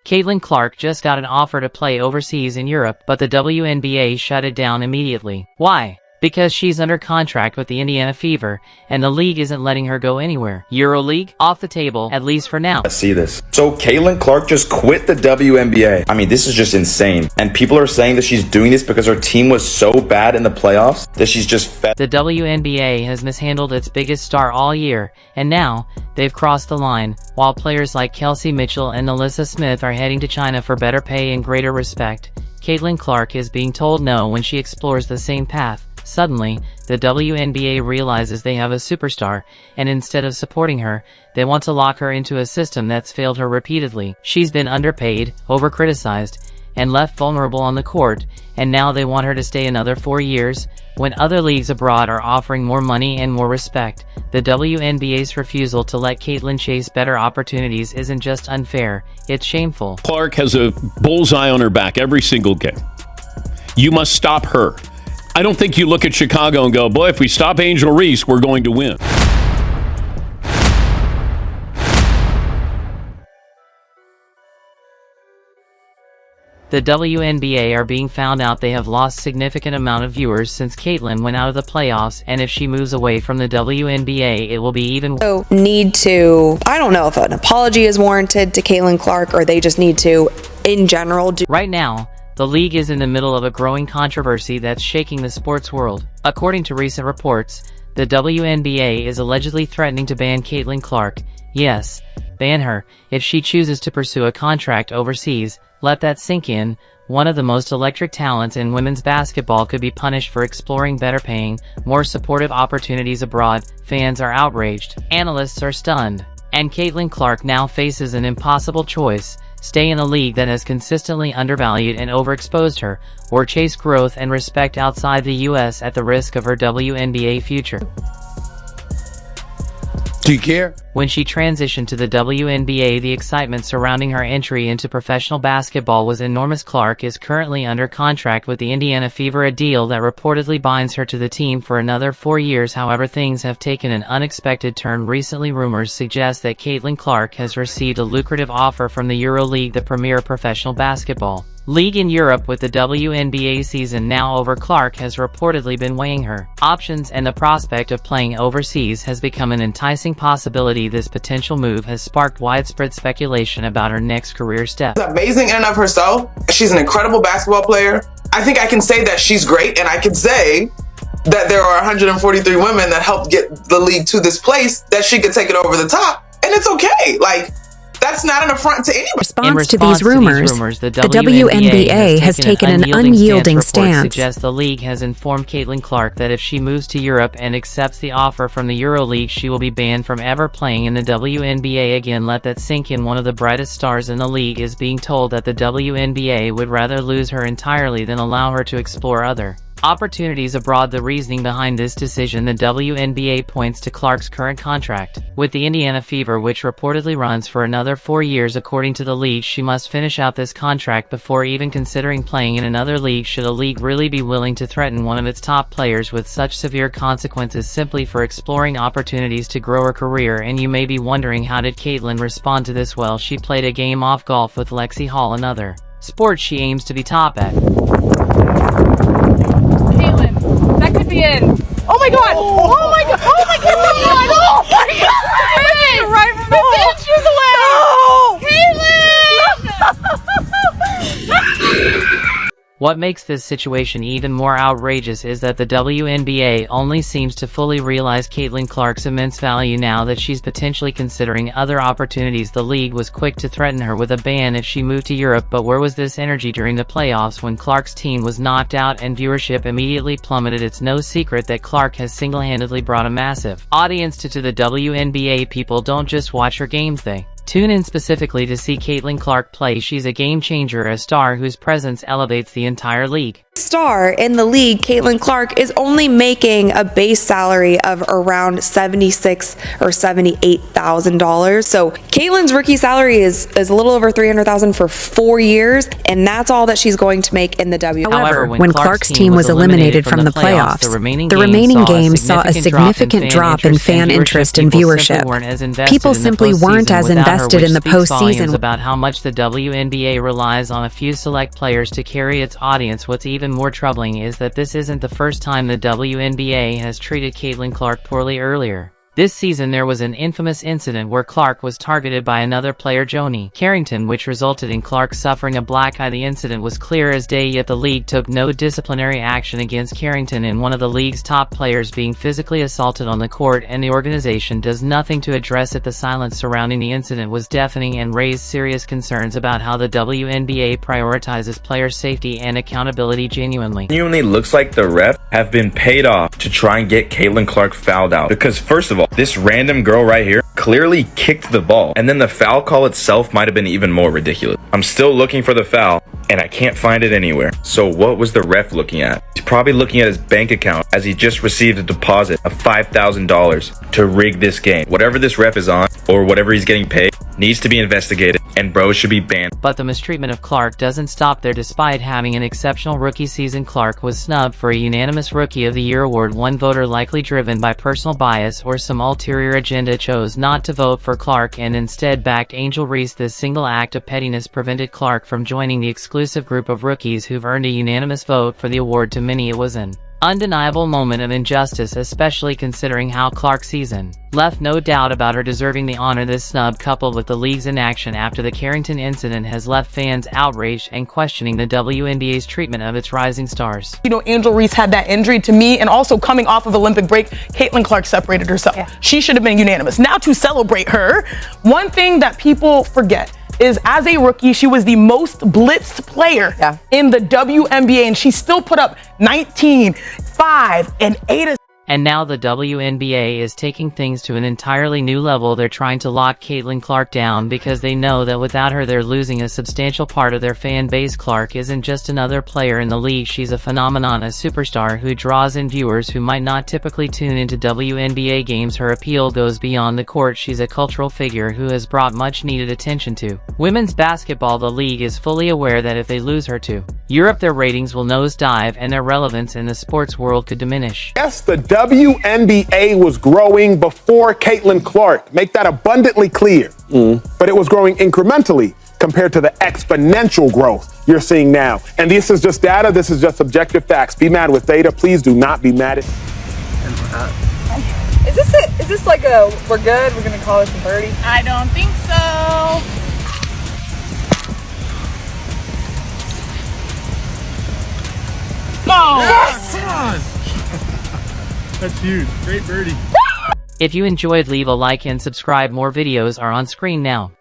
Caitlin Clark just got an offer to play overseas in Europe, but the WNBA shut it down immediately. Why? Because she's under contract with the Indiana Fever, and the league isn't letting her go anywhere. EuroLeague? Off the table, at least for now. I see this. So Caitlin Clark just quit the WNBA. I mean, this is just insane. And people are saying that she's doing this because her team was so bad in the playoffs that she's just fed. The WNBA has mishandled its biggest star all year, and now they've crossed the line, while players like Kelsey Mitchell and Alyssa Smith are heading to China for better pay and greater respect. Caitlin Clark is being told no when she explores the same path. Suddenly, the WNBA realizes they have a superstar, and instead of supporting her, they want to lock her into a system that's failed her repeatedly. She's been underpaid, over-criticized, and left vulnerable on the court, and now they want her to stay another 4 years. When other leagues abroad are offering more money and more respect, the WNBA's refusal to let Caitlin chase better opportunities isn't just unfair, it's shameful. Clark has a bullseye on her back every single game. You must stop her. I don't think you look at Chicago and go, boy, if we stop Angel Reese, we're going to win. The WNBA are being found out they have lost significant amount of viewers since Caitlin went out of the playoffs, and if she moves away from the WNBA, it will be even worse. I don't know if an apology is warranted to Caitlin Clark, or they just need to, in general, do. Right now, the league is in the middle of a growing controversy that's shaking the sports world. According to recent reports, the WNBA is allegedly threatening to ban Caitlin Clark. Yes, ban her, if she chooses to pursue a contract overseas. Let that sink in. One of the most electric talents in women's basketball could be punished for exploring better paying, more supportive opportunities abroad. Fans are outraged. Analysts are stunned. And Caitlin Clark now faces an impossible choice. Stay in a league that has consistently undervalued and overexposed her, or chase growth and respect outside the U.S. at the risk of her WNBA future. Do you care? When she transitioned to the WNBA, the excitement surrounding her entry into professional basketball was enormous. Clark is currently under contract with the Indiana Fever, a deal that reportedly binds her to the team for another 4 years. However, things have taken an unexpected turn recently. Rumors suggest that Caitlin Clark has received a lucrative offer from the EuroLeague, the premier professional basketball league in Europe, with the WNBA season now over. Clark has reportedly been weighing her options, and the prospect of playing overseas has become an enticing possibility. This potential move has sparked widespread speculation about her next career step. She's amazing in and of herself. She's an incredible basketball player. I think I can say that she's great, and I can say that there are 143 women that helped get the league to this place, that she could take it over the top, and it's okay. Like, that's not an affront to anybody. In response to these rumors, the WNBA has taken an unyielding stance. Suggests the league has informed Caitlin Clark that if she moves to Europe and accepts the offer from the EuroLeague, she will be banned from ever playing in the WNBA again. Let that sink in. One of the brightest stars in the league is being told that the WNBA would rather lose her entirely than allow her to explore other opportunities abroad. The reasoning behind this decision: the WNBA points to Clark's current contract with the Indiana Fever, which reportedly runs for another 4 years. According to the league, she must finish out this contract before even considering playing in another league. Should a league really be willing to threaten one of its top players with such severe consequences simply for exploring opportunities to grow her career? And you may be wondering, how did Caitlin respond to this? Well, she played a game off golf with Lexi Hall, another sport she aims to be top at. That could be in. Oh my god! Oh my god! Oh my god! Oh my god! Right from the pitch, she's away! Caitlin! What makes this situation even more outrageous is that the WNBA only seems to fully realize Caitlin Clark's immense value now that she's potentially considering other opportunities. The league was quick to threaten her with a ban if she moved to Europe, but where was this energy during the playoffs when Clark's team was knocked out and viewership immediately plummeted? It's no secret that Clark has single-handedly brought a massive audience to the WNBA. People don't just watch her games, they tune in specifically to see Caitlin Clark play. She's a game changer, a star whose presence elevates the entire league. Star in the league, Caitlin Clark, is only making a base salary of around $76,000 or $78,000. So Caitlin's rookie salary is a little over $300,000 for 4 years, and that's all that she's going to make in the W. However, when Clark's team was eliminated from the playoffs, the remaining games saw a significant drop in fan interest and viewership. People simply weren't as invested in the postseason. About how much the WNBA relies on a few select players to carry its audience. What's even more troubling is that this isn't the first time the WNBA has treated Caitlin Clark poorly earlier. This season there was an infamous incident where Clark was targeted by another player, Joni Carrington, which resulted in Clark suffering a black eye. The incident was clear as day, yet the league took no disciplinary action against Carrington, and one of the league's top players being physically assaulted on the court, and the organization does nothing to address it. The silence surrounding the incident was deafening and raised serious concerns about how the WNBA prioritizes player safety and accountability. Genuinely looks like the ref have been paid off to try and get Caitlin Clark fouled out, because first of all, this random girl right here clearly kicked the ball, and then the foul call itself might have been even more ridiculous. I'm still looking for the foul, and I can't find it anywhere. So what was the ref looking at? He's probably looking at his bank account, as he just received a deposit of $5,000 to rig this game. Whatever this ref is on, or whatever he's getting paid, needs to be investigated, and bro should be banned. But the mistreatment of Clark doesn't stop there. Despite having an exceptional rookie season, Clark was snubbed for a unanimous Rookie of the Year award. One voter, likely driven by personal bias or some ulterior agenda, chose not to vote for Clark and instead backed Angel Reese. This single act of pettiness prevented Clark from joining the exclusive group of rookies who've earned a unanimous vote for the award. To many, it was an undeniable moment of injustice, especially considering how Clark's season left no doubt about her deserving the honor. This snub, coupled with the league's inaction after the Carrington incident, has left fans outraged and questioning the WNBA's treatment of its rising stars. You know, Angel Reese had that injury to me, and also coming off of Olympic break, Caitlin Clark separated herself. Yeah. She should have been unanimous. Now, to celebrate her, one thing that people forget is, as a rookie, she was the most blitzed player in the WNBA, and she still put up 19, 5, and 8 And now the WNBA is taking things to an entirely new level. They're trying to lock Caitlin Clark down because they know that without her they're losing a substantial part of their fan base. Clark isn't just another player in the league, she's a phenomenon, a superstar who draws in viewers who might not typically tune into WNBA games. Her appeal goes beyond the court. She's a cultural figure who has brought much needed attention to women's basketball. The league is fully aware that if they lose her to Europe, their ratings will nosedive and their relevance in the sports world could diminish. Yes, the WNBA was growing before Caitlin Clark. Make that abundantly clear. But it was growing incrementally compared to the exponential growth you're seeing now. And this is just data. This is just objective facts. Be mad with data. Please do not be mad at. Is this like a, we're good, we're gonna call this a birdie? I don't think so. No! Yes! That's huge. Great birdie. If you enjoyed, leave a like and subscribe. More videos are on screen now.